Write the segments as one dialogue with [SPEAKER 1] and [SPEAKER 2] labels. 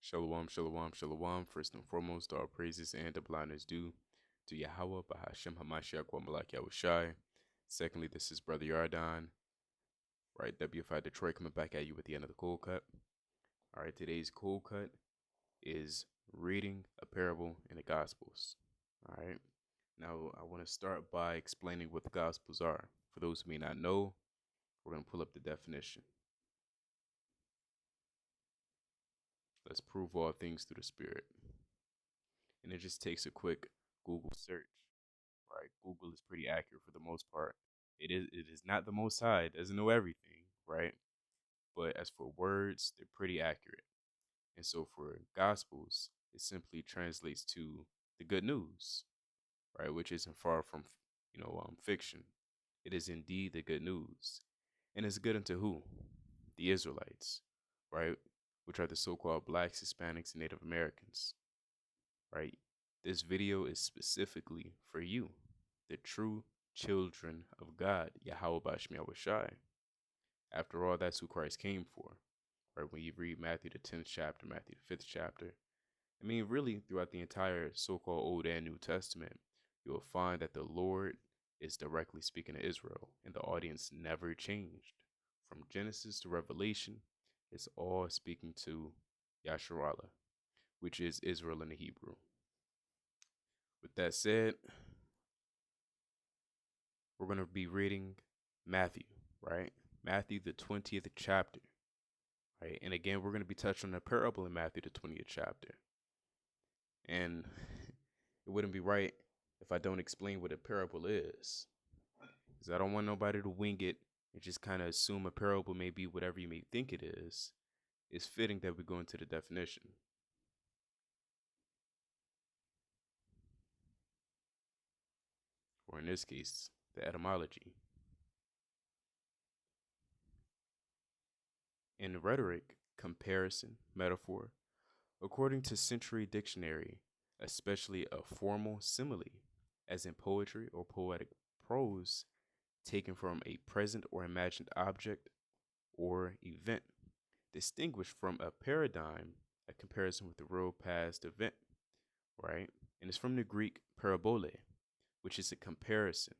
[SPEAKER 1] Shalom, shalom, shalom. First and foremost, all praises and the blindness due to Yahweh, Bahashem Hamashiach, wa Malak Yahushai. Secondly, this is Brother Yardan, right? WFI Detroit coming back at you with the end of the cold cut. All right, today's cold cut is reading a parable in the Gospels. All right, now I want to start by explaining what the Gospels are. For those who may not know, we're going to pull up the definition. Let's prove all things through the Spirit. And it just takes a quick Google search. Right, Google is pretty accurate for the most part. It is not the most high, it doesn't know everything, right? But as for words, they're pretty accurate. And so for gospels, it simply translates to the good news, right? Which isn't far from fiction. It is indeed the good news. And it's good unto who? The Israelites, right? Which are the so-called blacks, Hispanics, and Native Americans, right? This video is specifically for you, the true children of God, Yahweh Bashmi Awashai. After all, that's who Christ came for, right? When you read Matthew the 10th chapter, Matthew the 5th chapter, I mean, really throughout the entire so-called Old and New Testament, you will find that the Lord is directly speaking to Israel, and the audience never changed. From Genesis to Revelation, it's all speaking to Yasharallah, which is Israel in the Hebrew. With that said, we're going to be reading Matthew, right? Matthew, the 20th chapter, right? And again, we're going to be touching on a parable in Matthew, the 20th chapter. And it wouldn't be right if I don't explain what a parable is, because I don't want nobody to wing it and just kind of assume a parable may be whatever you may think it is. It's fitting that we go into the definition. Or in this case, the etymology. In rhetoric, comparison, metaphor, according to Century Dictionary, especially a formal simile, as in poetry or poetic prose, taken from a present or imagined object or event, distinguished from a paradigm, a comparison with the real past event, right? And it's from the Greek parabole, which is a comparison.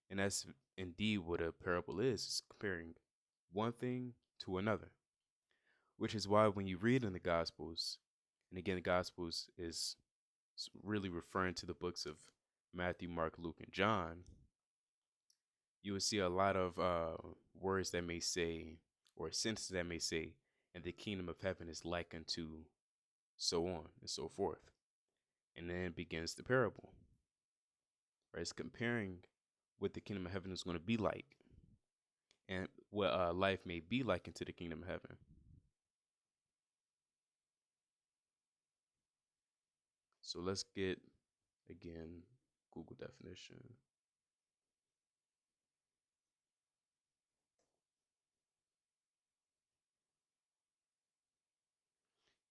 [SPEAKER 1] And that's indeed what a parable is comparing one thing to another, which is why when you read in the Gospels, and again, the Gospels is really referring to the books of Matthew, Mark, Luke, and John, you will see a lot of words that may say, or sentences that may say, and the kingdom of heaven is like unto so on and so forth. And then begins the parable. Right? It's comparing what the kingdom of heaven is going to be like and what life may be like into the kingdom of heaven. So let's get, again, Google definition.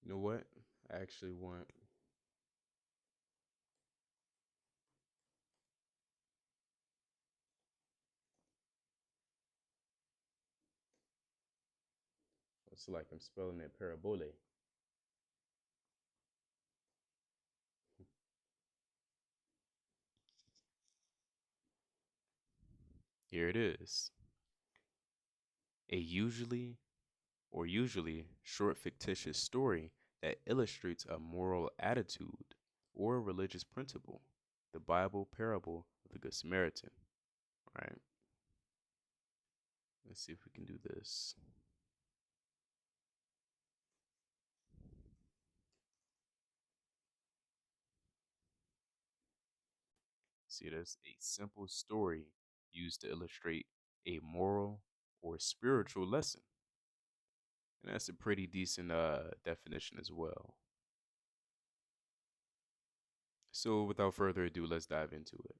[SPEAKER 1] You know what? I actually want, it's like I'm spelling it parabole. Here it is. Usually short fictitious story that illustrates a moral attitude or a religious principle. The Bible parable of the Good Samaritan. All right. Let's see if we can do this. See, that's a simple story used to illustrate a moral or spiritual lesson. And that's a pretty decent definition as well. So without further ado, let's dive into it.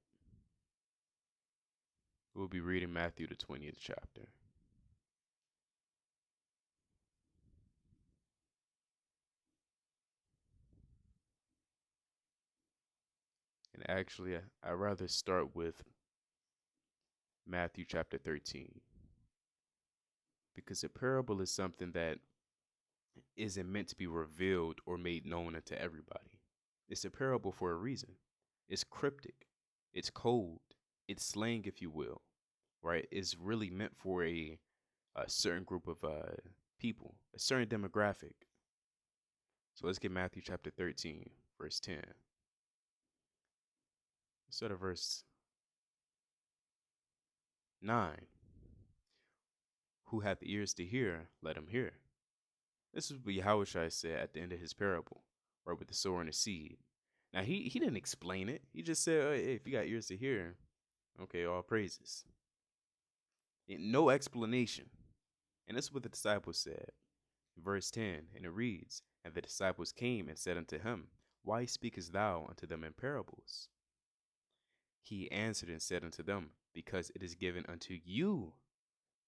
[SPEAKER 1] We'll be reading Matthew, the 20th chapter. And actually, I'd rather start with Matthew chapter 13. Because a parable is something that isn't meant to be revealed or made known unto everybody. It's a parable for a reason. It's cryptic, it's cold, it's slang, if you will, right? It's really meant for a certain group of people, a certain demographic. So let's get Matthew chapter 13, verse 10. Instead of verse 9. Who hath ears to hear, let him hear. This is what Yahushua said at the end of his parable, right, with the sower and the seed. Now, he didn't explain it. He just said, hey, if you got ears to hear, okay, all praises. No explanation. And this is what the disciples said. Verse 10, and it reads, and the disciples came and said unto him, why speakest thou unto them in parables? He answered and said unto them, because it is given unto you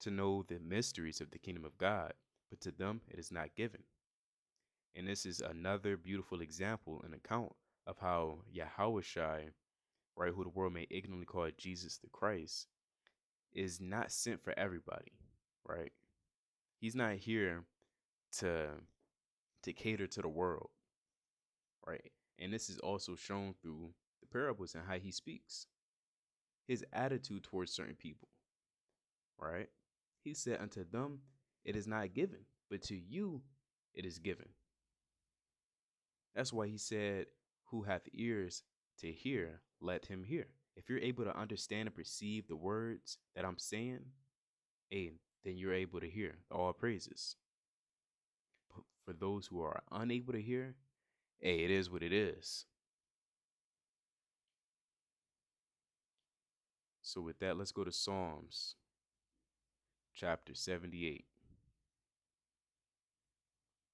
[SPEAKER 1] to know the mysteries of the kingdom of God, but to them it is not given. And this is another beautiful example and account of how Yahushua, right, who the world may ignorantly call Jesus the Christ, is not sent for everybody, right? He's not here to cater to the world, right? And this is also shown through the parables and how he speaks. His attitude towards certain people, right? He said, unto them it is not given, but to you it is given. That's why he said, who hath ears to hear, let him hear. If you're able to understand and perceive the words that I'm saying, hey, then you're able to hear. All praises. But for those who are unable to hear, hey, it is what it is. So with that, let's go to Psalms chapter 78.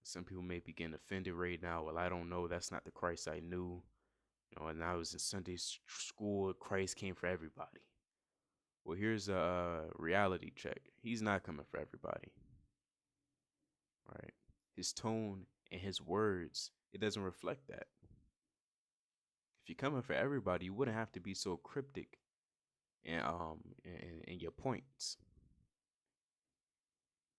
[SPEAKER 1] Some people may be getting offended right now. Well, I don't know. That's not the Christ I knew. And I was in Sunday school. Christ came for everybody. Well, here's a reality check. He's not coming for everybody. Right? His tone and his words, it doesn't reflect that. If you're coming for everybody, you wouldn't have to be so cryptic and in your points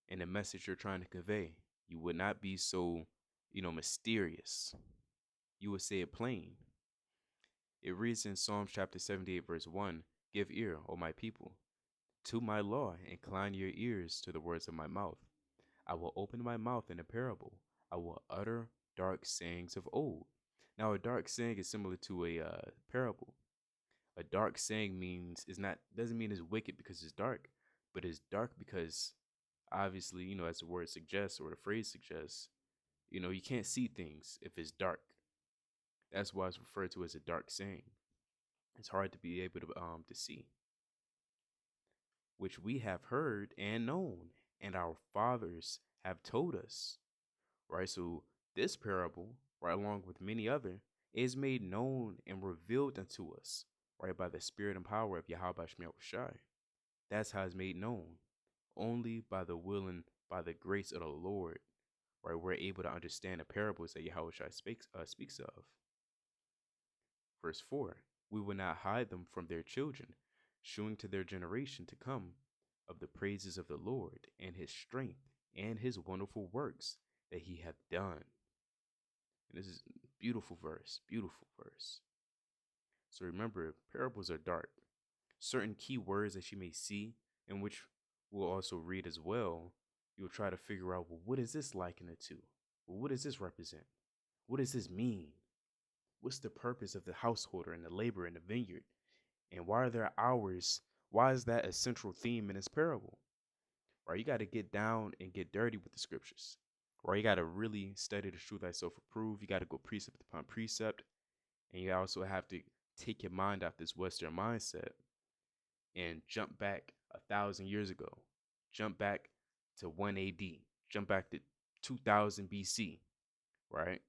[SPEAKER 1] and the message you're trying to convey. You would not be so, mysterious. You would say it plain. It reads in Psalms chapter 78, verse 1, give ear, O my people, to my law, incline your ears to the words of my mouth. I will open my mouth in a parable. I will utter dark sayings of old. Now, a dark saying is similar to a parable. A dark saying doesn't mean it's wicked because it's dark, but it's dark because obviously, as the word suggests or the phrase suggests, you can't see things if it's dark. That's why it's referred to as a dark saying. It's hard to be able to see, which we have heard and known, and our fathers have told us. Right, so this parable, right, along with many other, is made known and revealed unto us, right, by the spirit and power of Yahweh Shemel Shai. That's how it's made known. Only by the will and by the grace of the Lord, right, we're able to understand the parables that Yahweh Shai speaks of. Verse 4, we will not hide them from their children, shewing to their generation to come of the praises of the Lord and his strength and his wonderful works that he hath done. And this is beautiful verse. So remember, parables are dark. Certain key words that you may see, and which we'll also read as well, you'll try to figure out, well, what is this likened it to? Well, what does this represent? What does this mean? What's the purpose of the householder and the laborer in the vineyard? And why are there hours? Why is that a central theme in this parable? Right? You got to get down and get dirty with the scriptures. Right? You got to really study the truth thyself approve. You got to go precept upon precept. And you also have to take your mind off this Western mindset and jump back 1,000 years ago. Jump back to 1 AD. Jump back to 2000 BC. Right?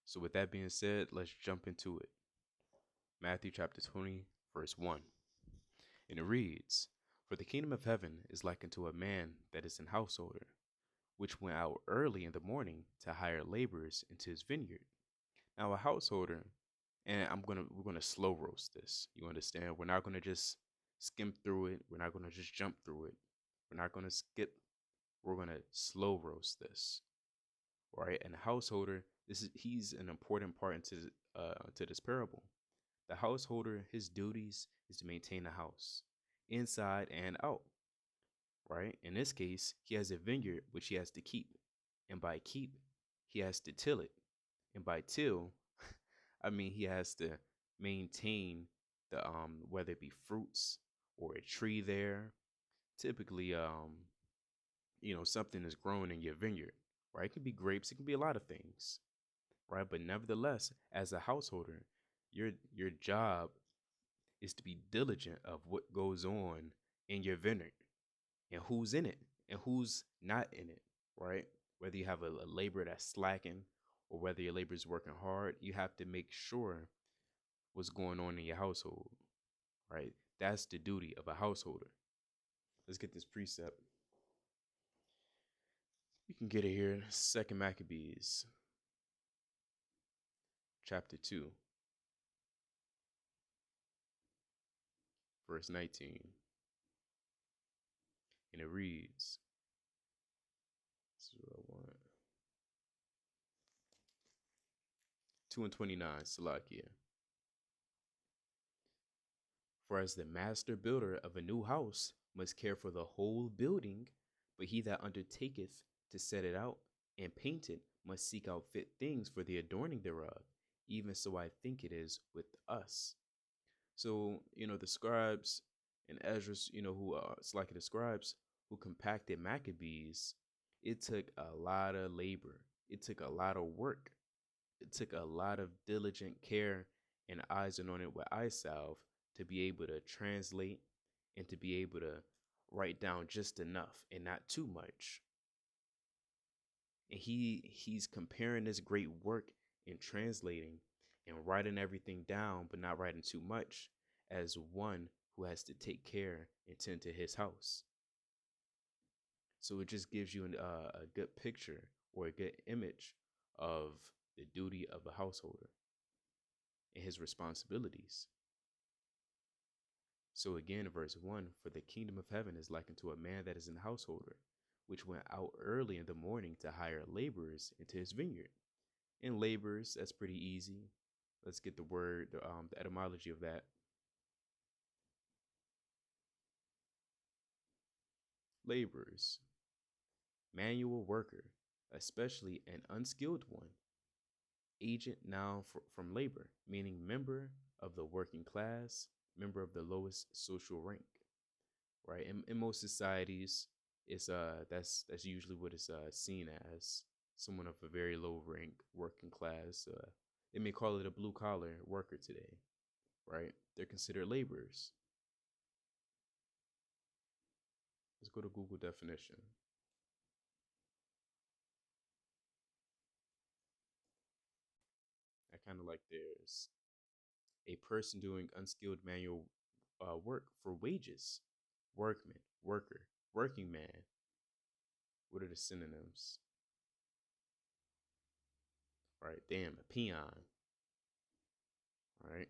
[SPEAKER 1] So with that being said, let's jump into it. Matthew chapter 20, verse 1. And it reads, for the kingdom of heaven is like unto a man that is an householder, which went out early in the morning to hire laborers into his vineyard. Now a householder, and we're gonna slow roast this. You understand? We're not gonna just skim through it. We're not going to just jump through it. We're not going to skip. We're going to slow roast this, right? And the householder, he's an important part into to this parable. The householder, his duties is to maintain the house, inside and out, right? In this case, he has a vineyard which he has to keep, and by keep, he has to till it, and by till, I mean he has to maintain the whether it be fruits or a tree there. Typically, something is grown in your vineyard, right? It could be grapes, it could be a lot of things, right? But nevertheless, as a householder, your job is to be diligent of what goes on in your vineyard and who's in it and who's not in it, right? Whether you have a laborer that's slacking or whether your labor is working hard, you have to make sure what's going on in your household, right? That's the duty of a householder. Let's get this precept. You can get it here. 2 Maccabees, chapter 2, verse 19. And it reads, this is what I want. 2 and 29, Salakia. For as the master builder of a new house must care for the whole building, but he that undertaketh to set it out and paint it must seek out fit things for the adorning thereof. Even so I think it is with us. So, the scribes and Ezra, who it's like the scribes who compacted Maccabees, it took a lot of labor. It took a lot of work. It took a lot of diligent care and eyes anointed with eye salve to be able to translate and to be able to write down just enough and not too much. And he's comparing this great work in translating and writing everything down, but not writing too much, as one who has to take care and tend to his house. So it just gives you a good picture or a good image of the duty of a householder and his responsibilities. So again, verse 1, for the kingdom of heaven is likened to a man that is an householder, which went out early in the morning to hire laborers into his vineyard. And laborers, that's pretty easy. Let's get the word, the etymology of that. Laborers, manual worker, especially an unskilled one. Agent now from labor, meaning member of the working class, member of the lowest social rank, right? In most societies, it's that's usually what it's seen as, someone of a very low rank, working class. They may call it a blue collar worker today, right? They're considered laborers. Let's go to Google definition. I kind of like theirs. A person doing unskilled manual work for wages. Workman, worker, working man. What are the synonyms? All right, damn, a peon. All right.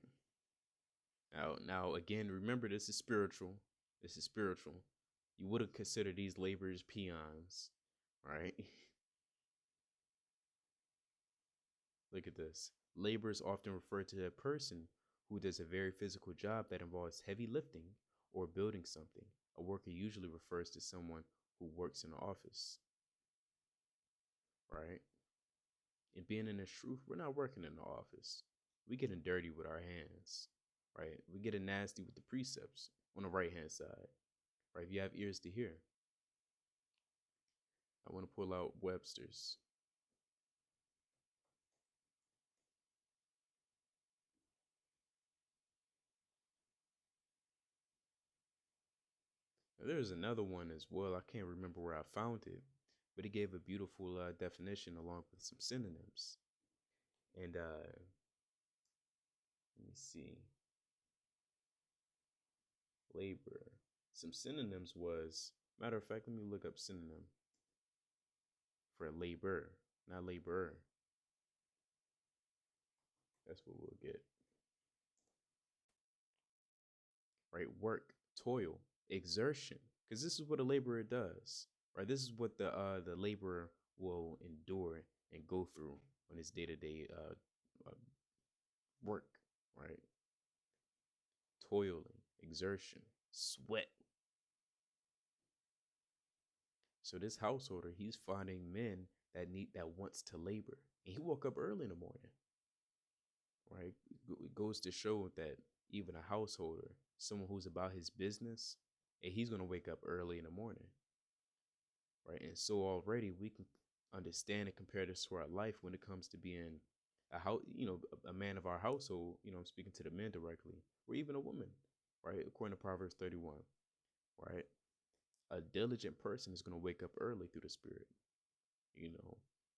[SPEAKER 1] Now again, remember this is spiritual. This is spiritual. You wouldn't consider these laborers peons, right? Look at this. Labor is often referred to a person who does a very physical job that involves heavy lifting or building something. A worker usually refers to someone who works in an office, right? And being in this truth, we're not working in the office. We getting dirty with our hands, right? We getting nasty with the precepts on the right hand side, right? If you have ears to hear. I want to pull out Webster's. There's another one as well. I can't remember where I found it, but he gave a beautiful definition along with some synonyms. And let me see. Labor. Some synonyms was, matter of fact, let me look up synonym for labor, not laborer. That's what we'll get. Right? Work, toil, exertion, because this is what a laborer does, right? This is what the laborer will endure and go through on his day-to-day work, right? Toiling, exertion, sweat. So this householder, he's finding men that wants to labor, and he woke up early in the morning, right? It goes to show that even a householder, someone who's about his business, and he's gonna wake up early in the morning, right? And so already we can understand and compare this to our life when it comes to being a man of our household. I'm speaking to the men directly, or even a woman, right? According to Proverbs 31, right? A diligent person is going to wake up early through the Spirit,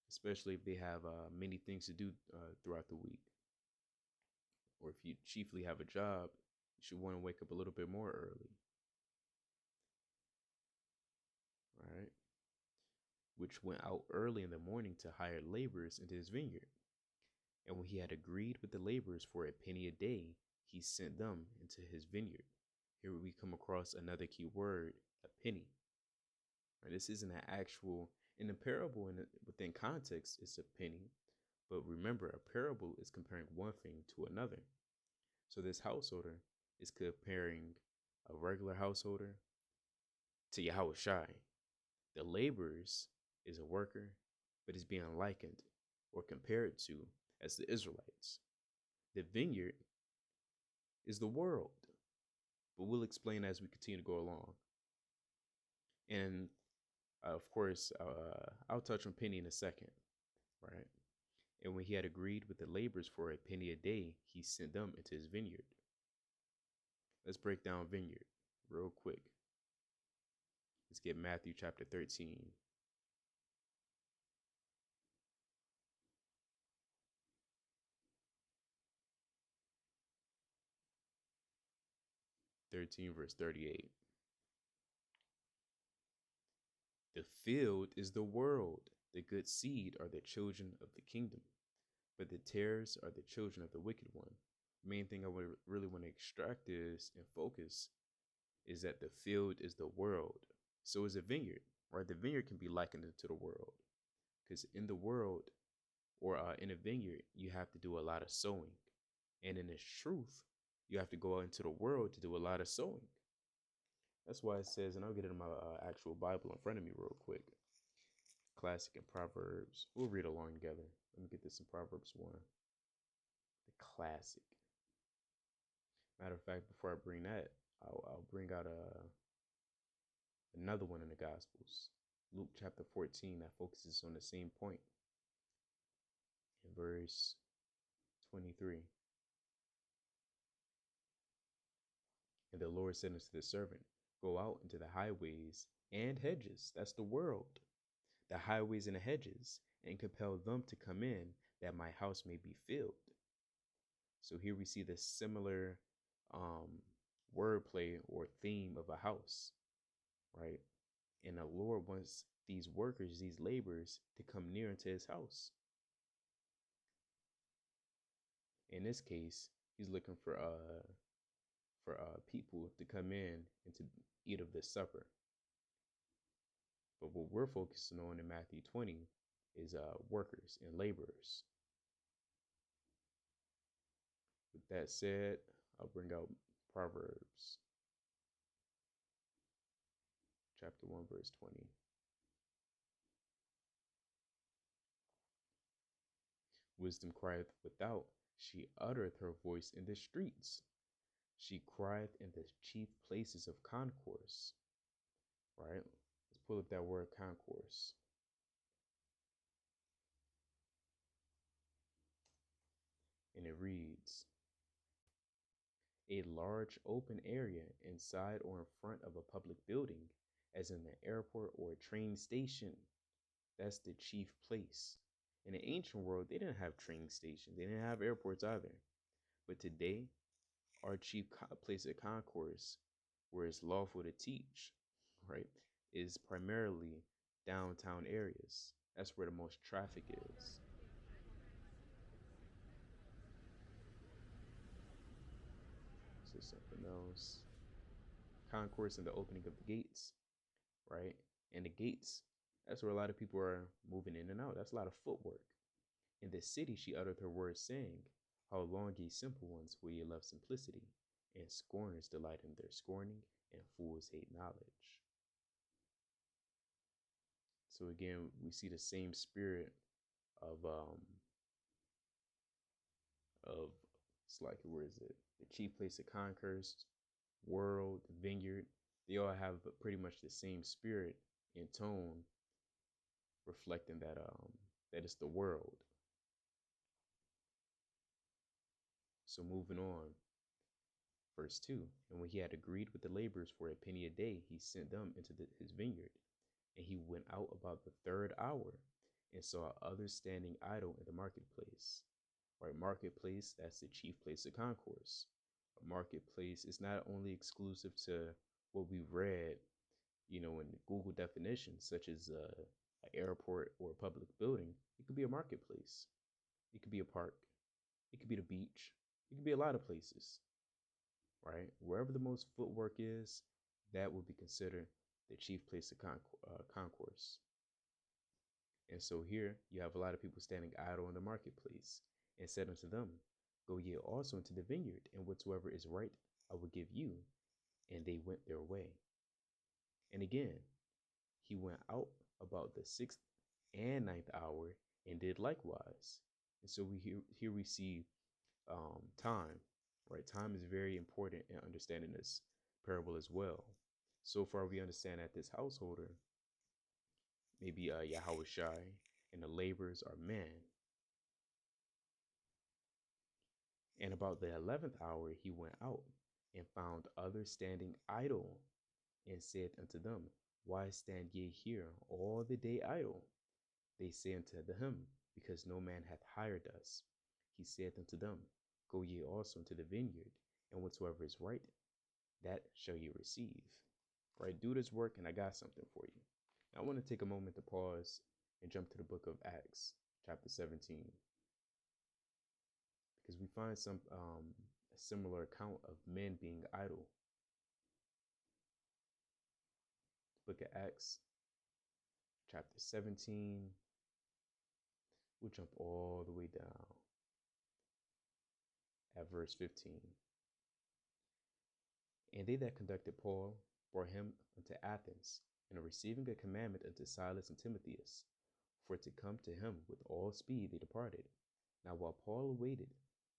[SPEAKER 1] especially if they have many things to do throughout the week. Or if you chiefly have a job, you should want to wake up a little bit more early, right? Which went out early in the morning to hire laborers into his vineyard. And when he had agreed with the laborers for a penny a day, he sent them into his vineyard. Here we come across another key word, a penny. Right? This isn't an actual, in the parable, within context, it's a penny. But remember, a parable is comparing one thing to another. So this householder is comparing a regular householder to Yahushai. The laborers is a worker, but is being likened or compared to as the Israelites. The vineyard is the world, but we'll explain as we continue to go along. And of course, I'll touch on penny in a second, right? And when he had agreed with the laborers for a penny a day, he sent them into his vineyard. Let's break down vineyard real quick. Let's get Matthew chapter 13. 13 verse 38. The field is the world. The good seed are the children of the kingdom, but the tares are the children of the wicked one. Main thing I would really want to extract is and focus is that the field is the world. So is a vineyard, right? The vineyard can be likened to the world, because in the world or in a vineyard, you have to do a lot of sowing. And in its truth, you have to go out into the world to do a lot of sowing. That's why it says, and I'll get it in my actual Bible in front of me real quick. Classic in Proverbs. We'll read along together. Let me get this in Proverbs 1. The classic. Matter of fact, before I bring that, I'll bring out another one in the Gospels. Luke chapter 14 that focuses on the same point. In verse 23. And the Lord said unto the servant, go out into the highways and hedges. That's the world. The highways and the hedges, and compel them to come in, that my house may be filled. So here we see the similar wordplay or theme of a house, right? And the Lord wants these workers, these laborers, to come near into his house. In this case, he's looking for people to come in and to eat of this supper. But what we're focusing on in Matthew 20 is workers and laborers. With that said, I'll bring out Proverbs chapter 1, verse 20. Wisdom crieth without, she uttereth her voice in the streets. She crieth in the chief places of concourse. Right? Let's pull up that word concourse. And it reads, a large open area inside or in front of a public building, as in the airport or a train station. That's the chief place. In the ancient world, they didn't have train stations. They didn't have airports either. But today, our chief place of concourse, where it's lawful to teach, right, is primarily downtown areas. That's where the most traffic is. So something else. concourse and the opening of the gates, right? And the gates, that's where a lot of people are moving in and out. That's a lot of footwork. In the city, she uttered her words, saying, how long, ye simple ones, will ye love simplicity? And scorners delight in their scorning, and fools hate knowledge. So again, we see the same spirit of it's like, where is it? The chief place of conquest, world, vineyard. They all have pretty much the same spirit and tone, reflecting that it's the world. So moving on, verse 2. And when he had agreed with the laborers for a penny a day, he sent them into his vineyard. And he went out about the third hour and saw others standing idle in the marketplace. Right, marketplace, that's the chief place of concourse. A marketplace is not only exclusive to what we read, in Google definitions, such as an airport or a public building. It could be a marketplace. It could be a park. It could be the beach. It could be a lot of places, right? Wherever the most footwork is, that would be considered the chief place of concourse. And so here you have a lot of people standing idle in the marketplace, and said unto them, go ye also into the vineyard, and whatsoever is right I will give you. And they went their way. And again, he went out about the 6th and 9th hour and did likewise. And so here we see time, right? Time is very important in understanding this parable as well. So far, we understand that this householder, maybe Yahweh Shai, and the laborers are men. And about the 11th hour, he went out and found others standing idle, and said unto them, why stand ye here all the day idle? They say unto him, because no man hath hired us. He saith unto them, go ye also into the vineyard, and whatsoever is right, that shall ye receive. Right, do this work, and I got something for you. Now, I want to take a moment to pause and jump to the book of Acts, chapter 17, because we find a similar account of men being idle. Book of Acts, chapter 17. We'll jump all the way down at verse 15. And they that conducted Paul brought him unto Athens, and receiving a commandment unto Silas and Timotheus, for to come to him with all speed, they departed. Now while Paul waited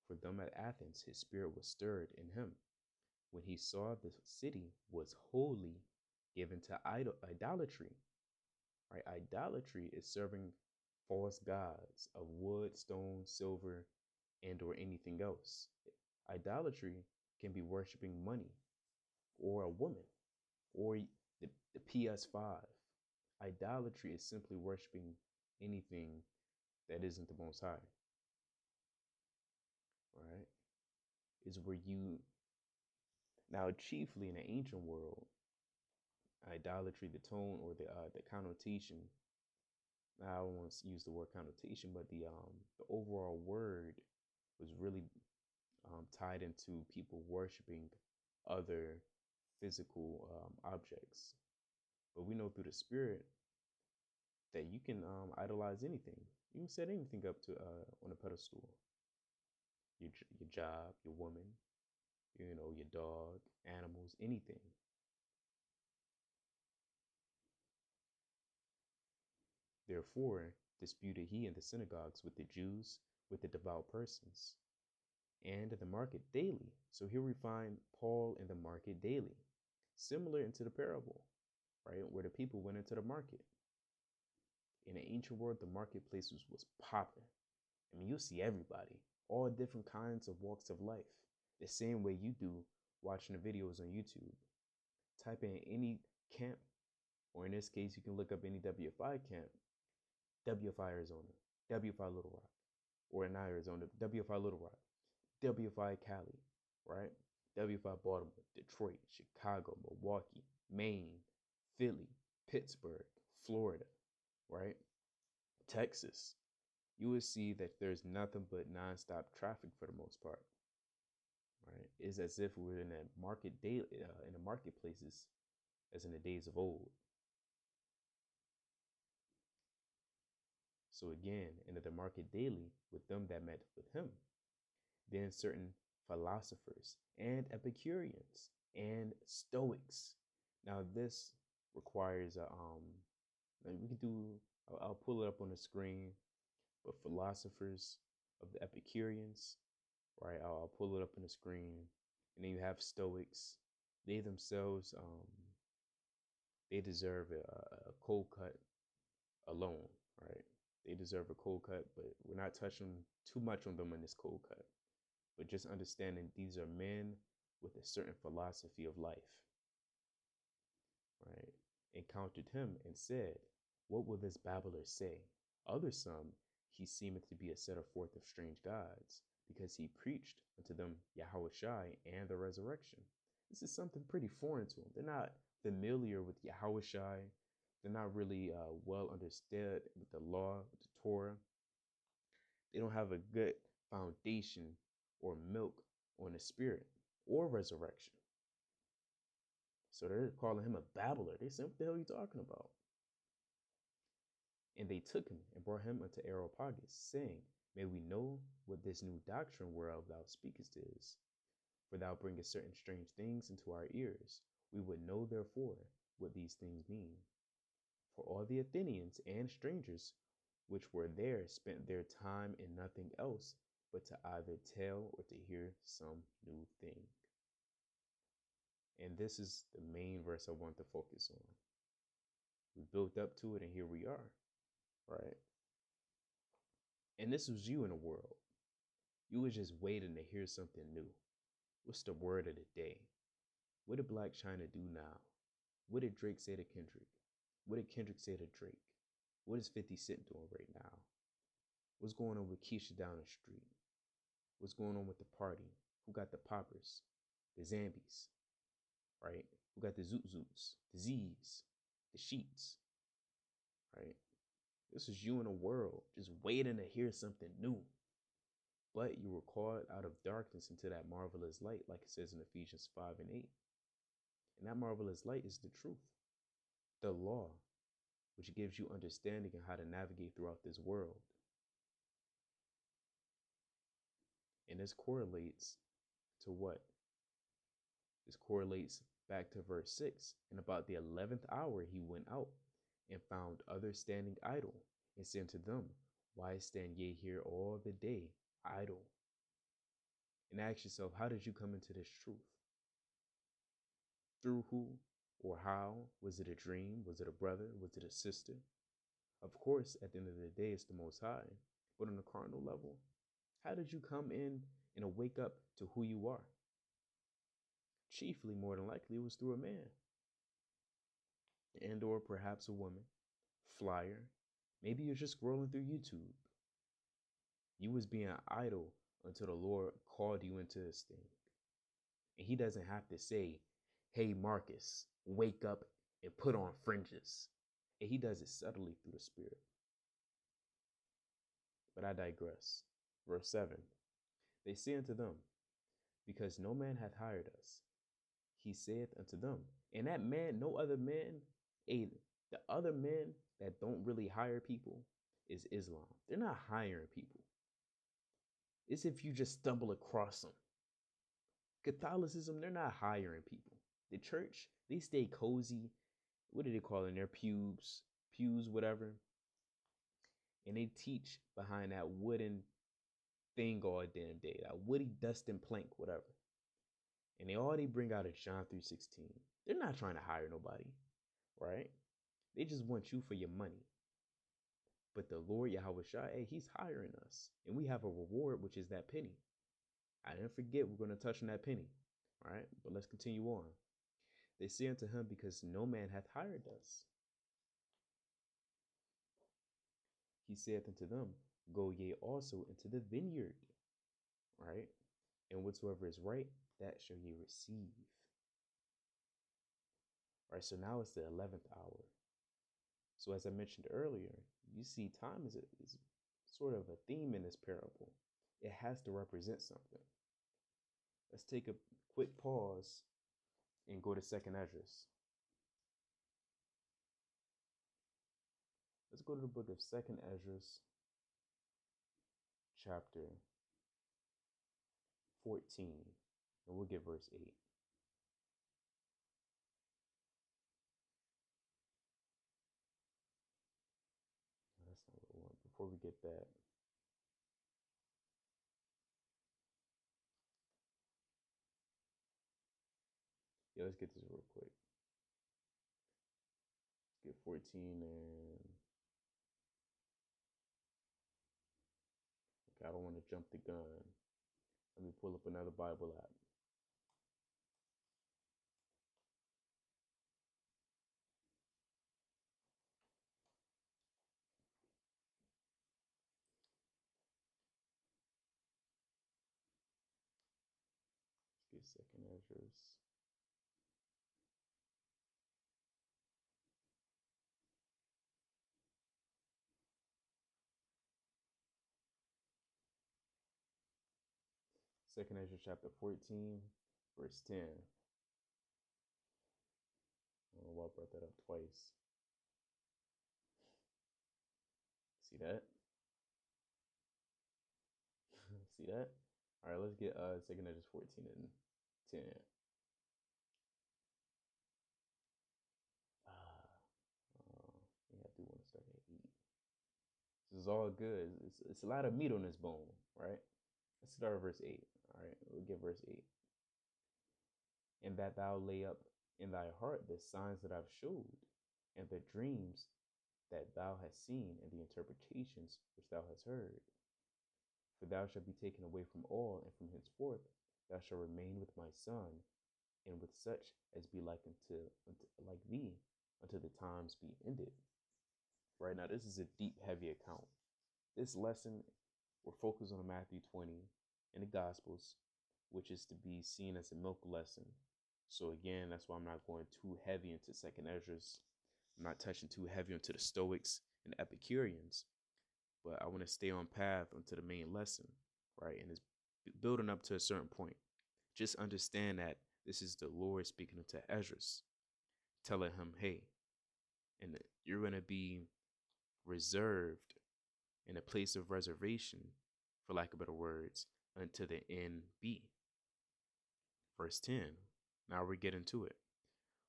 [SPEAKER 1] for them at Athens, his spirit was stirred in him, when he saw the city was wholly given to idolatry. Right? Idolatry is serving false gods of wood, stone, silver, and or anything else. Idolatry can be worshiping money, or a woman, or the PS5. Idolatry is simply worshiping anything that isn't the Most High. Right? Is where you, now chiefly in the ancient world, idolatry, the tone or the connotation. Now, I don't want to use the word connotation, but the overall word was really tied into people worshiping other physical objects. But we know through the spirit that you can idolize anything. You can set anything up to on a pedestal. Your job, your woman, your dog, animals, anything. Therefore, disputed he in the synagogues with the Jews, with the devout persons, and in the market daily. So here we find Paul in the market daily, similar into the parable, right? Where the people went into the market. In the ancient world, the marketplace was popping. I mean, you see everybody, all different kinds of walks of life, the same way you do watching the videos on YouTube. Type in any camp, or in this case, you can look up any WFI camp, WFI Arizona, WFI Little Rock, or in Arizona, WFI Little Rock, WFI Cali, right? WFI Baltimore, Detroit, Chicago, Milwaukee, Maine, Philly, Pittsburgh, Florida, right? Texas. You will see that there's nothing but nonstop traffic for the most part, right? It's as if we're in a market daily, in the marketplaces as in the days of old. So again, into the market daily with them that met with him. Then certain philosophers and Epicureans and Stoics. Now this requires we can do. I'll pull it up on the screen. But philosophers of the Epicureans, right? I'll pull it up on the screen, and then you have Stoics. They themselves, they deserve a cold cut alone, right? They deserve a cold cut, but we're not touching too much on them in this cold cut. But just understanding these are men with a certain philosophy of life, right? Encountered him and said, "What will this babbler say?" Others some, he seemeth to be a setter forth of strange gods, because he preached unto them Yahushai and the resurrection. This is something pretty foreign to them. They're not familiar with Yahushai. They're not really well understood with the law, with the Torah. They don't have a good foundation or milk on the spirit or resurrection. So they're calling him a babbler. They said, "What the hell are you talking about?" And they took him and brought him unto Areopagus, saying, "May we know what this new doctrine whereof thou speakest is? For thou bringest certain strange things into our ears. We would know therefore what these things mean. For all the Athenians and strangers which were there spent their time in nothing else but to either tell or to hear some new thing." And this is the main verse I want to focus on. We built up to it, and here we are, right? And this was you in the world. You was just waiting to hear something new. What's the word of the day? What did Black China do now? What did Drake say to Kendrick? What did Kendrick say to Drake? What is 50 Cent doing right now? What's going on with Keisha down the street? What's going on with the party? Who got the poppers? The Zambies, right? Who got the Zoot Zoots, the Z's, the Sheets, right? This is you in the world, just waiting to hear something new. But you were called out of darkness into that marvelous light, like it says in Ephesians 5 and 8. And that marvelous light is the truth, the law, which gives you understanding on how to navigate throughout this world. And this correlates to what? This correlates back to verse 6. And about the 11th hour he went out and found others standing idle, and said to them, "Why stand ye here all the day idle?" And ask yourself, how did you come into this truth? Through who or how? Was it a dream? Was it a brother? Was it a sister? Of course, at the end of the day, it's the Most High. But on a carnal level, how did you come in and wake up to who you are? Chiefly, more than likely, it was through a man. And or perhaps a woman, flyer. Maybe you're just scrolling through YouTube. You was being idle until the Lord called you into this thing. And he doesn't have to say, "Hey, Marcus, wake up and put on fringes." And he does it subtly through the Spirit. But I digress. Verse 7. They say unto them, "Because no man hath hired us." He saith unto them, and that man, no other man, the other men that don't really hire people is Islam. They're not hiring people. It's if you just stumble across them. Catholicism, they're not hiring people. The church, they stay cozy. What do they call it? Their pews, whatever. And they teach behind that wooden thing all damn day, that woody dusting plank, whatever. And they bring out is John 3:16. They're not trying to hire nobody, right? They just want you for your money. But the Lord Yahushua, hey, he's hiring us. And we have a reward, which is that penny. I didn't forget we're going to touch on that penny. All right, but let's continue on. They say unto him, "Because no man hath hired us." He saith unto them, "Go ye also into the vineyard." Right? "And whatsoever is right, that shall ye receive." Right, so now it's the 11th hour. So as I mentioned earlier, you see time is sort of a theme in this parable. It has to represent something. Let's take a quick pause and go to Second Esdras. Let's go to the book of Second Esdras, chapter 14, and we'll get verse 8. That's not what we want. Before we get that, let's get this real quick. Let's get 14 and okay, I don't want to jump the gun. Let me pull up another Bible app. Let's get Second Esdras. Second Esdras chapter 14, verse 10. I don't know why I brought that up twice. See that? See that? All right, let's get Second Esdras 14 and 10. Yeah, I do want to start at 8. This is all good. It's a lot of meat on this bone, right? Let's start at verse 8. All right, we'll get verse 8. And that thou lay up in thy heart the signs that I've showed, and the dreams that thou hast seen, and the interpretations which thou hast heard. For thou shalt be taken away from all, and from henceforth thou shalt remain with my son, and with such as be like like thee, until the times be ended. Right now, this is a deep, heavy account. This lesson, we're focused on Matthew 20 in the Gospels, which is to be seen as a milk lesson. So again, that's why I'm not going too heavy into Second Esdras. I'm not touching too heavy into the Stoics and Epicureans, but I want to stay on path onto the main lesson, right? And it's building up to a certain point. Just understand that this is the Lord speaking to Esdras, telling him, hey, and you're going to be reserved in a place of reservation, for lack of better words, until the end be. Verse 10. Now we get into it.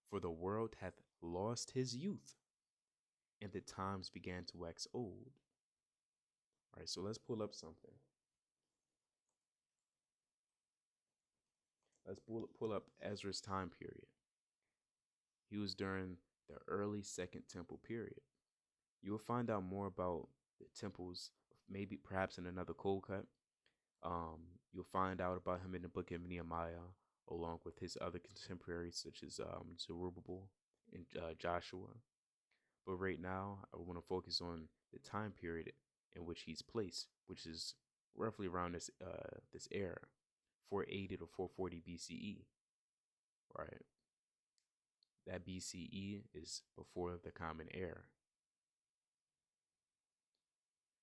[SPEAKER 1] For the world hath lost his youth, and the times began to wax old. All right, so let's pull up something. Let's pull up Ezra's time period. He was during the early Second Temple period. You will find out more about the temples, maybe perhaps in another cold cut. You'll find out about him in the book of Nehemiah, along with his other contemporaries such as Zerubbabel and Joshua. But right now, I want to focus on the time period in which he's placed, which is roughly around this era, 480 to 440 BCE, right? That BCE is before the Common Era.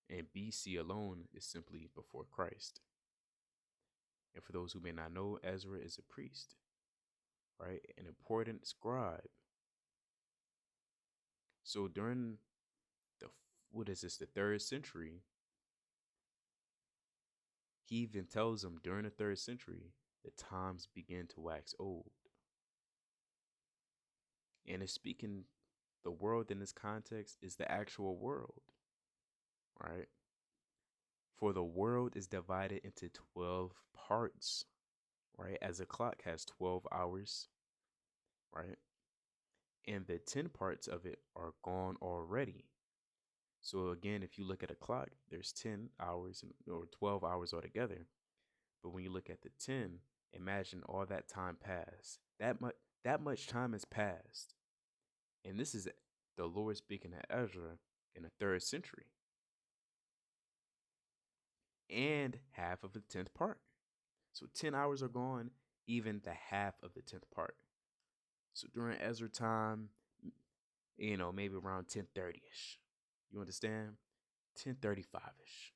[SPEAKER 1] And BC alone is simply before Christ. And for those who may not know, Ezra is a priest, right? An important scribe. So during the 3rd century, he even tells them during the 3rd century, the times begin to wax old. And it's speaking, the world in this context is the actual world, right? For the world is divided into 12 parts, right? As a clock has 12 hours, right? And the 10 parts of it are gone already. So again, if you look at a clock, there's 10 hours or 12 hours altogether. But when you look at the 10, imagine all that time passed. That much time has passed. And this is the Lord speaking to Ezra in the 3rd century. And half of the 10th part. So 10 hours are gone, even the half of the 10th part. So during Ezra time, maybe around 1030-ish. You understand? 1035-ish.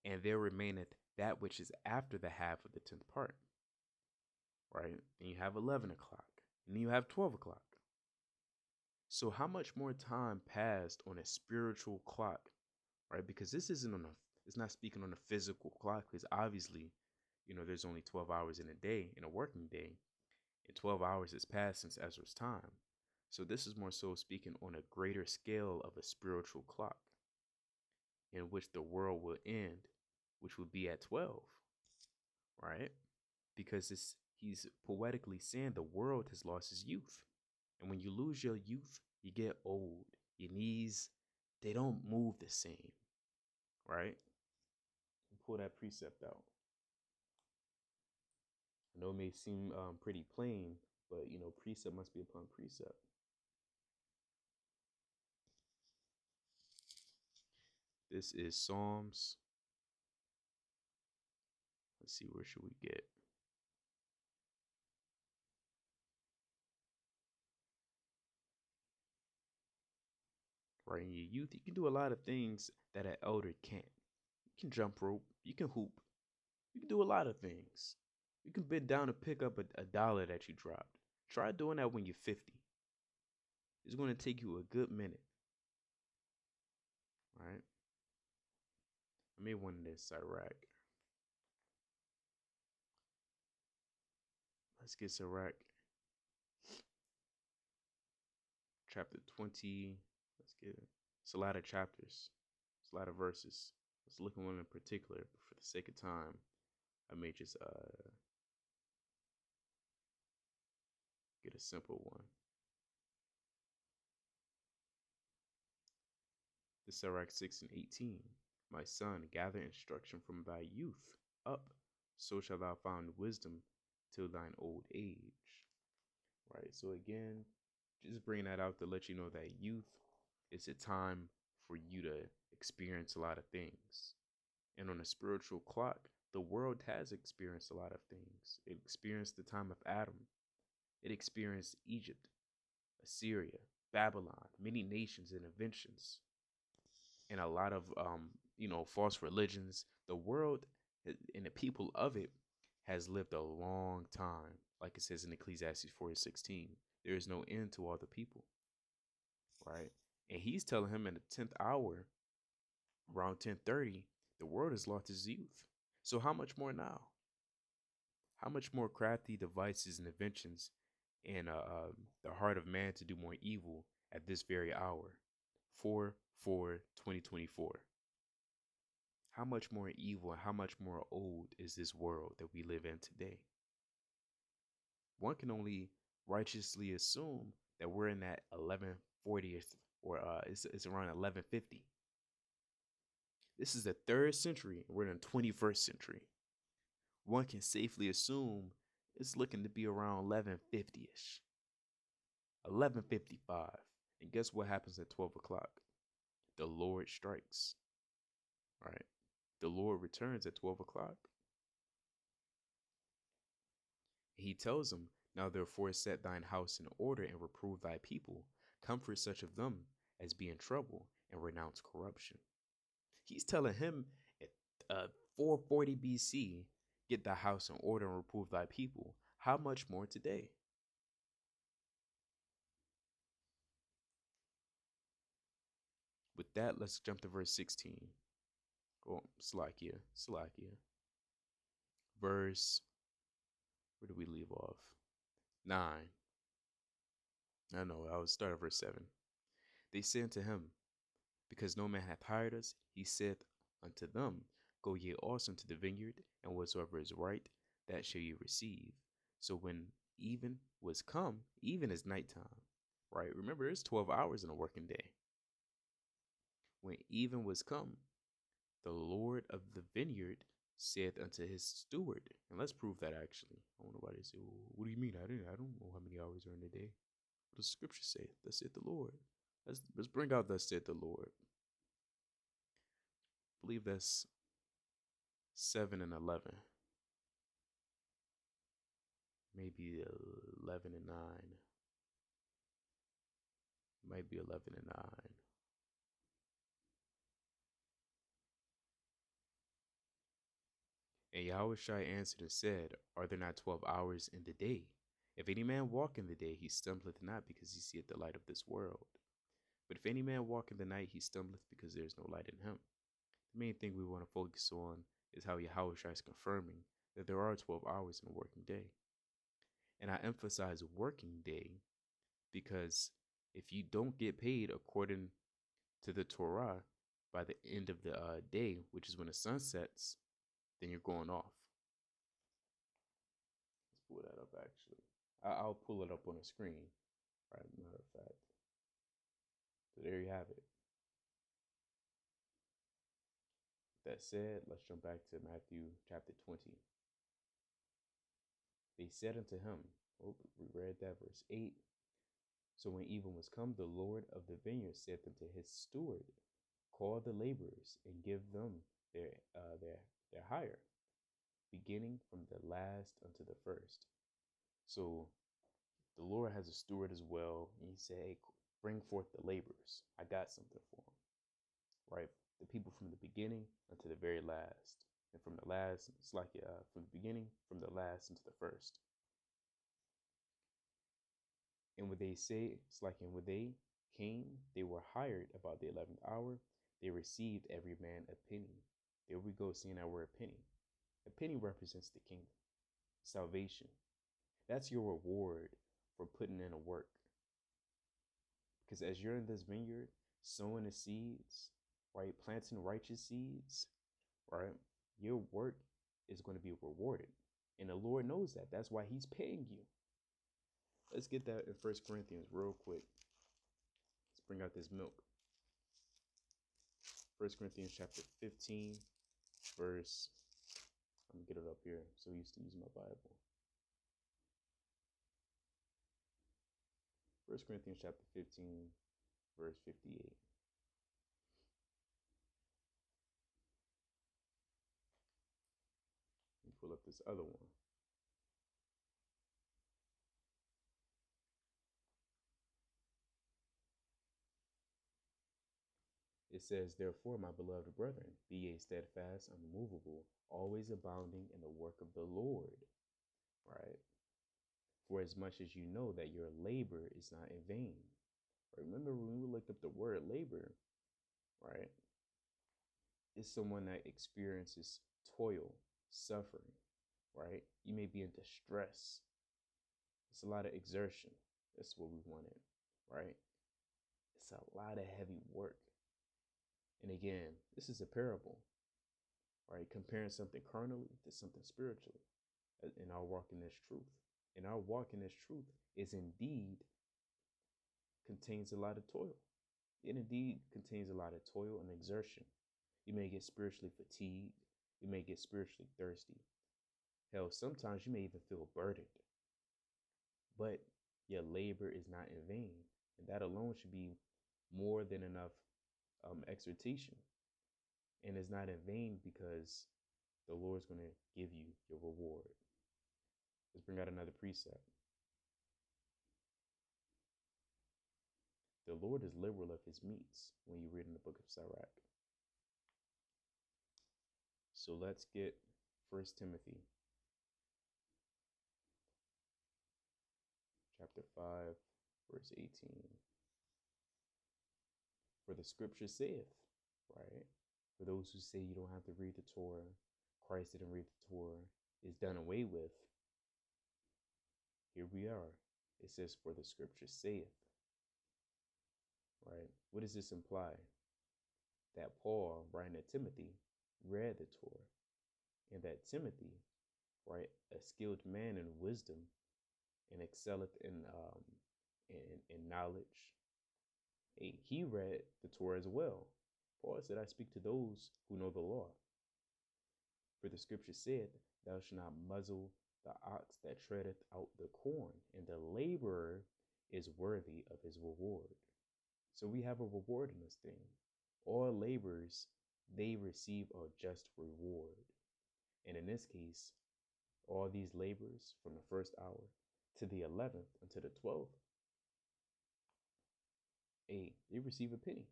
[SPEAKER 1] And there remaineth that which is after the half of the 10th part, right? Then you have 11 o'clock, and then you have 12 o'clock. So how much more time passed on a spiritual clock, right? Because this isn't on a, it's not speaking on a physical clock, because obviously, there's only 12 hours in a day, in a working day, and 12 hours has passed since Ezra's time. So this is more so speaking on a greater scale of a spiritual clock in which the world will end, which will be at 12, right? Because he's poetically saying the world has lost its youth. And when you lose your youth, you get old. Your knees, they don't move the same, right? Pull that precept out. I know it may seem pretty plain, but precept must be upon precept. This is Psalms. Let's see, where should we get? Right, in your youth, you can do a lot of things that an elder can't. You can jump rope, you can hoop, you can do a lot of things. You can bend down to pick up a dollar that you dropped. Try doing that when you're 50. It's going to take you a good minute. Right? I made one in this Iraq. Let's get Sirach. Chapter 20. Let's get it. It's a lot of chapters. It's a lot of verses. Let's look at one in particular, but for the sake of time, I may just get a simple one. The Sirach 6 and 18. My son, gather instruction from thy youth up, so shalt thou find wisdom till thine old age. Right. So again, just bringing that out to let you know that youth is a time for you to experience a lot of things. And on a spiritual clock, the world has experienced a lot of things. It experienced the time of Adam. It experienced Egypt, Assyria, Babylon, many nations and inventions, and a lot of false religions. The world and the people of it has lived a long time. Like it says in Ecclesiastes 4:16, there is no end to all the people. Right? And he's telling him in the 10th hour, around 10:30, the world has lost its youth. So how much more now? How much more crafty devices and inventions in the heart of man to do more evil at this very hour? 4/4/2024. How much more evil and how much more old is this world that we live in today? One can only righteously assume that we're in that 1140th, or it's around 1150. This is the 3rd century, and we're in the 21st century. One can safely assume it's looking to be around 1150-ish, 1155. And guess what happens at 12 o'clock? The Lord strikes, right? The Lord returns at 12 o'clock. He tells him, now therefore set thine house in order and reprove thy people. Comfort such of them as be in trouble and renounce corruption. He's telling him at 440 BC, get thy house in order and reprove thy people. How much more today? With that, let's jump to verse 16. Oh, Slakia. Verse, where do we leave off? 9. I was start at verse 7. They said unto him, because no man hath hired us, he saith unto them, go ye also into the vineyard, and whatsoever is right, that shall ye receive. So when even was come, even is nighttime, right? Remember, it's 12 hours in a working day. When even was come, the Lord of the vineyard saith unto his steward, and let's prove that actually. I want nobody to say, well, what do you mean? I don't know how many hours are in a day. What does scripture say? Thus saith the Lord. Let's bring out thus saith the Lord. I believe that's 7 and 11. Maybe 11 and 9. Might be 11 and 9. And Yahushua answered and said, Are there not 12 hours in the day? If any man walk in the day, he stumbleth not, because he seeth the light of this world. But if any man walk in the night, he stumbleth, because there is no light in him. The main thing we want to focus on is how Yahushua is confirming that there are 12 hours in a working day. And I emphasize working day because if you don't get paid according to the Torah by the end of the day, which is when the sun sets, then you're going off. Let's pull that up, actually. I'll pull it up on the screen, right? Matter of fact. So there you have it. With that said, let's jump back to Matthew chapter 20. They said unto him, we read that verse 8. So when even was come, the Lord of the vineyard said unto his steward, Call the laborers and give them their hire, beginning from the last unto the first. So the Lord has a steward as well, and he said, Hey, bring forth the laborers. I got something for them, right? The people from the beginning unto the very last, and from the last, it's like from the beginning, from the last into the first. And when they say, it's like, and when they came, they were hired about the 11th hour. They received every man a penny. There we go, seeing that word penny. A penny represents the kingdom, salvation. That's your reward for putting in a work. Because as you're in this vineyard, sowing the seeds, right, planting righteous seeds, right, your work is going to be rewarded. And the Lord knows that. That's why he's paying you. Let's get that in 1 Corinthians real quick. Let's bring out this milk. 1 Corinthians chapter 15, verse, I'm going to get it up here. So I used to use my Bible. 1 Corinthians chapter 15, verse 58. Let me pull up this other one. It says, Therefore, my beloved brethren, be ye steadfast, unmovable, always abounding in the work of the Lord, right? For as much as you know that your labor is not in vain. Remember when we looked up the word labor, right? It's someone that experiences toil, suffering, right? You may be in distress. It's a lot of exertion. That's what we wanted, right? It's a lot of heavy work. And again, this is a parable, right? Comparing something carnally to something spiritually in our walk in this truth. And our walk in this truth is indeed contains a lot of toil. It indeed contains a lot of toil and exertion. You may get spiritually fatigued. You may get spiritually thirsty. Hell, sometimes you may even feel burdened. But your labor is not in vain. And that alone should be more than enough exhortation. And it's not in vain because the Lord's going to give you your reward. Let's bring out another precept. The Lord is liberal of his meats when you read in the book of Sirach. So let's get 1 Timothy chapter 5, verse 18. For the scripture saith, right? For those who say you don't have to read the Torah, Christ didn't read the Torah, is done away with. Here we are. It says, for the scripture saith, right? What does this imply? That Paul, writing to Timothy, read the Torah, and that Timothy, right, a skilled man in wisdom and excelleth in knowledge, he read the Torah as well. Paul said, I speak to those who know the law. For the scripture said, thou shalt not muzzle the ox that treadeth out the corn, and the laborer is worthy of his reward. So we have a reward in this thing. All laborers, they receive a just reward. And in this case, all these laborers from the first hour to the 11th until the 12th, they receive a penny.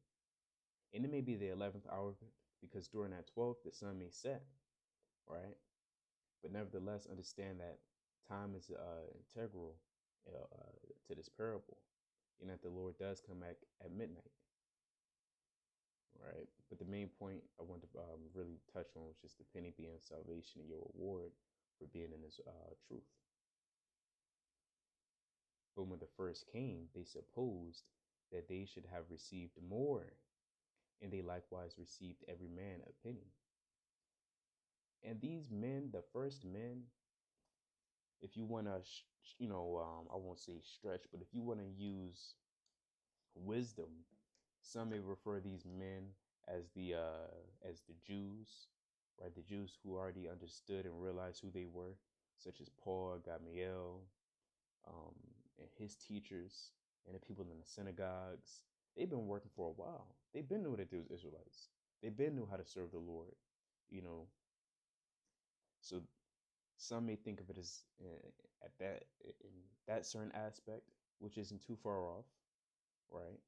[SPEAKER 1] And it may be the 11th hour because during that 12th, the sun may set, right? But nevertheless, understand that time is integral to this parable, and that the Lord does come back at midnight, right? But the main point I want to really touch on was just the penny being salvation and your reward for being in His truth. But when the first came, they supposed that they should have received more, and they likewise received every man a penny. And these men, the first men, if you want to, I won't say stretch, but if you want to use wisdom, some may refer these men as the Jews, right? The Jews who already understood and realized who they were, such as Paul, Gamaliel, and his teachers, and the people in the synagogues. They've been working for a while. They've been knew that they was Israelites. They've been knew how to serve the Lord, you know. So some may think of it as at that in that certain aspect, which isn't too far off, right?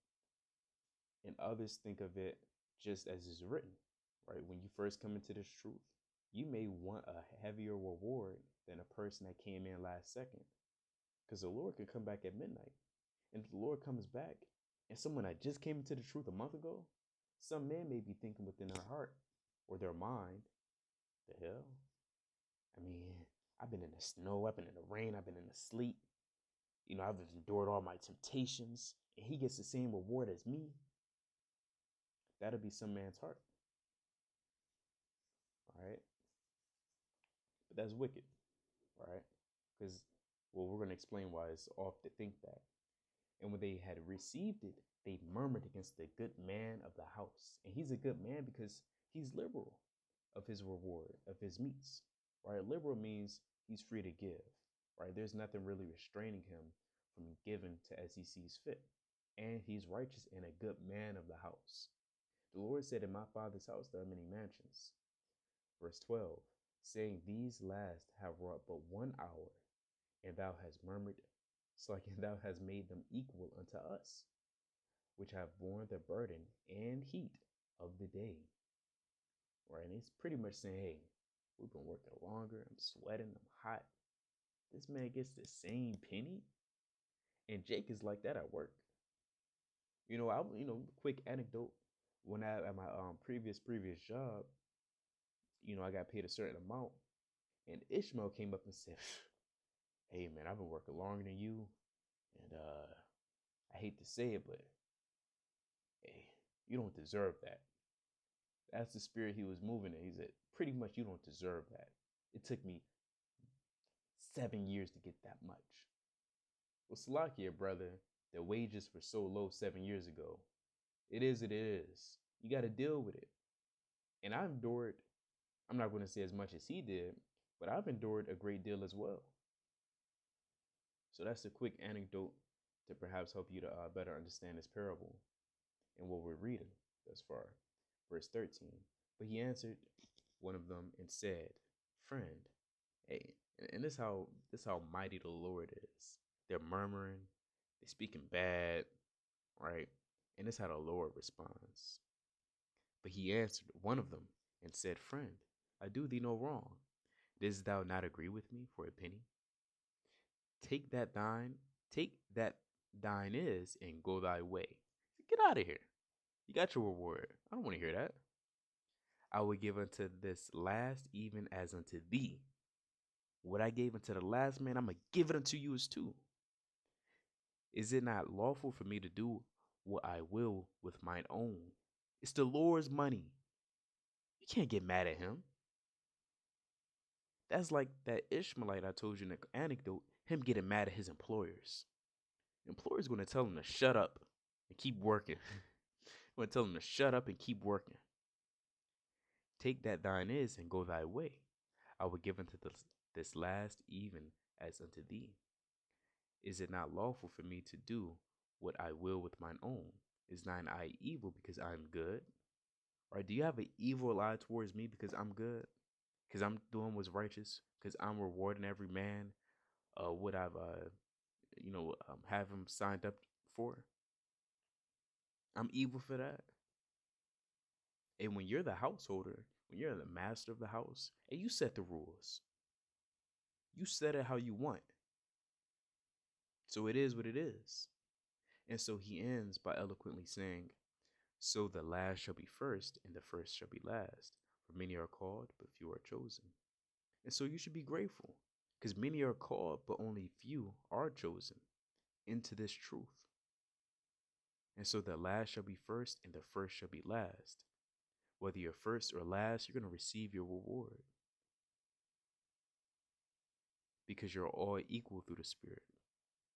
[SPEAKER 1] And others think of it just as is written, right? When you first come into this truth, you may want a heavier reward than a person that came in last second, because the Lord could come back at midnight. And if the Lord comes back and someone that just came into the truth a month ago, some man may be thinking within their heart or their mind, the hell? I mean, I've been in the snow, I've been in the rain, I've been in the sleet. I've endured all my temptations, and he gets the same reward as me. That'll be some man's heart. All right. But that's wicked. All right. Because, we're going to explain why it's off to think that. And when they had received it, they murmured against the good man of the house. And he's a good man because he's liberal of his reward, of his meats. Right? Liberal means he's free to give. Right? There's nothing really restraining him from giving to as he sees fit. And he's righteous and a good man of the house. The Lord said, in my Father's house there are many mansions. Verse 12, saying, these last have wrought but 1 hour, and thou hast murmured, and thou hast made them equal unto us, which have borne the burden and heat of the day. Right? And it's pretty much saying, hey, we've been working longer, I'm sweating, I'm hot. This man gets the same penny? And Jake is like that at work. Quick anecdote. When I at my previous job, I got paid a certain amount, and Ishmael came up and said, "Hey man, I've been working longer than you, and I hate to say it, but hey, you don't deserve that." That's the spirit he was moving in. He said, "Pretty much, you don't deserve that. It took me 7 years to get that much." Well, Salakia, brother, the wages were so low 7 years ago. It is. You got to deal with it. And I've endured, I'm not going to say as much as he did, but I've endured a great deal as well. So that's a quick anecdote to perhaps help you to better understand this parable and what we're reading thus far. Verse 13, but he answered one of them and said, friend, hey, and this how mighty the Lord is. They're murmuring, they're speaking bad, right? And this is how the Lord responds. But he answered one of them and said, friend, I do thee no wrong. Didst thou not agree with me for a penny? Take that thine is, and go thy way. Get out of here. You got your reward. I don't want to hear that. I will give unto this last even as unto thee. What I gave unto the last man, I'm going to give it unto you as too. Is it not lawful for me to do what I will with mine own? It's the Lord's money. You can't get mad at him. That's like that Ishmaelite I told you in the anecdote, him getting mad at his employers. The employer's going to tell him to shut up and keep working. I'm going to tell him to shut up and keep working. Take that thine is and go thy way. I will give unto this last even as unto thee. Is it not lawful for me to do what I will with mine own? Is thine eye evil because I am good? Or do you have an evil eye towards me because I'm good? Because I'm doing what's righteous? Because I'm rewarding every man what I've have him signed up for? I'm evil for that? And when you're the householder, when you're the master of the house, and you set the rules, You said it how you want. So it is what it is. And so he ends by eloquently saying, so the last shall be first, and the first shall be last. For many are called, but few are chosen. And so you should be grateful, because many are called, but only few are chosen into this truth. And so the last shall be first, and the first shall be last. Whether you're first or last, you're going to receive your reward, because you're all equal through the Spirit.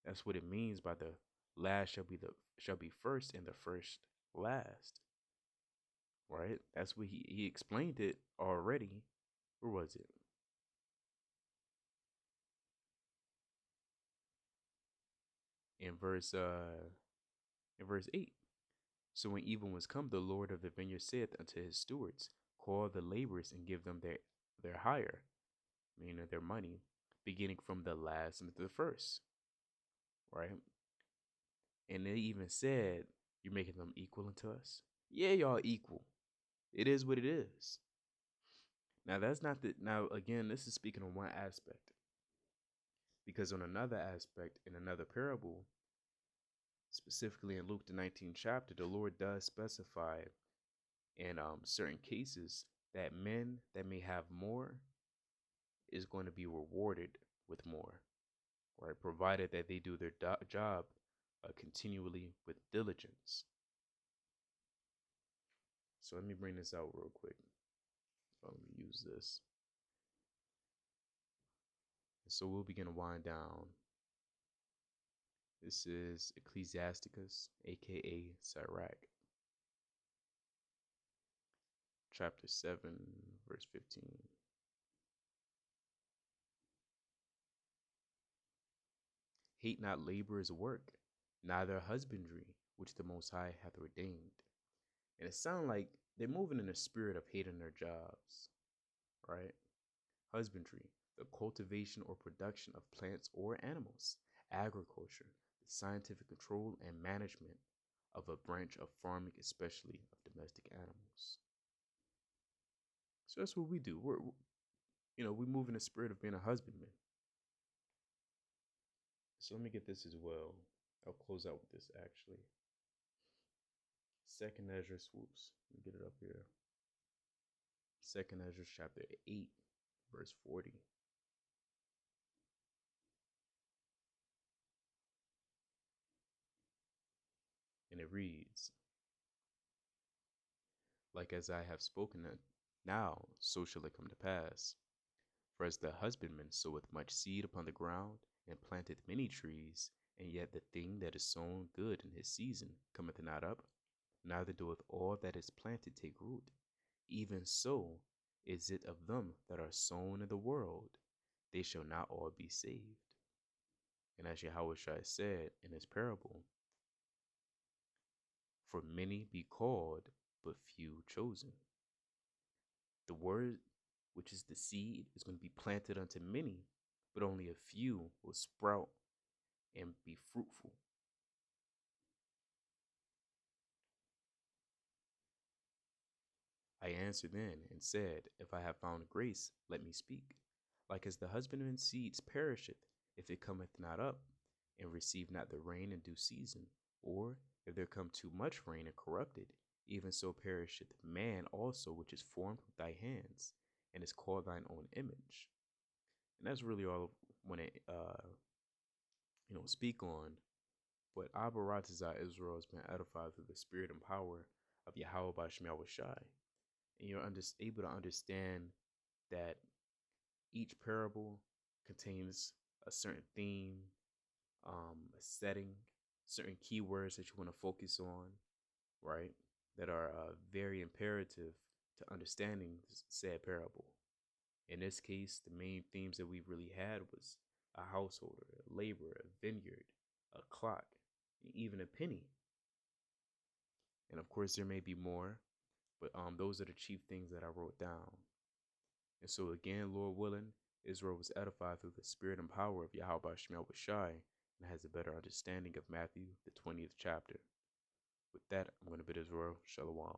[SPEAKER 1] That's what it means by the last shall be first, and the first last. Right? That's what he explained it already. Where was it? In verse 8. So when even was come, the Lord of the vineyard saith unto his stewards, call the laborers and give them their hire, meaning their money, beginning from the last and to the first. Right? And they even said, you're making them equal unto us? Yeah, y'all equal. It is what it is. Now that's not the now again, this is speaking on one aspect. Because on another aspect, in another parable, specifically in Luke the 19th chapter, the Lord does specify in certain cases that men that may have more is going to be rewarded with more, right? Provided that they do their job continually with diligence. So let me bring this out real quick. Let me use this. So we'll begin to wind down. This is Ecclesiasticus, aka Sirach, chapter 7, verse 15. Hate not labor's work, neither husbandry, which the Most High hath ordained. And it sounds like they're moving in a spirit of hating their jobs, right? Husbandry, the cultivation or production of plants or animals. Agriculture, the scientific control and management of a branch of farming, especially of domestic animals. So that's what we do. We move in the spirit of being a husbandman. So let me get this as well. I'll close out with this actually. Second Ezra swoops. Let me get it up here. Second Ezra chapter 8, verse 40. And it reads, like as I have spoken it, now so shall it come to pass. For as the husbandman soweth much seed upon the ground, and planteth many trees, and yet the thing that is sown good in his season cometh not up, neither doeth all that is planted take root. Even so is it of them that are sown in the world, they shall not all be saved. And as Yahushua said in his parable, for many be called, but few chosen. The word, which is the seed, is going to be planted unto many, but only a few will sprout and be fruitful. I answered then and said, if I have found grace, let me speak. Like as the husbandman's seeds perisheth, if it cometh not up, and receive not the rain in due season, or if there come too much rain and corrupt it, even so perisheth man also which is formed with thy hands, and is called thine own image. And that's really all I want to speak on. But Abaratazah Israel has been edified through the spirit and power of Yahweh Bashim Yahushai. And you're able to understand that each parable contains a certain theme, a setting, certain keywords that you want to focus on, right? That are very imperative to understanding said parable. In this case, the main themes that we really had was a householder, a laborer, a vineyard, a clock, and even a penny. And of course, there may be more, but those are the chief things that I wrote down. And so again, Lord willing, Israel was edified through the spirit and power of Yahweh Shemel Bashai and has a better understanding of Matthew, the 20th chapter. With that, I'm going to bid Israel Shalom.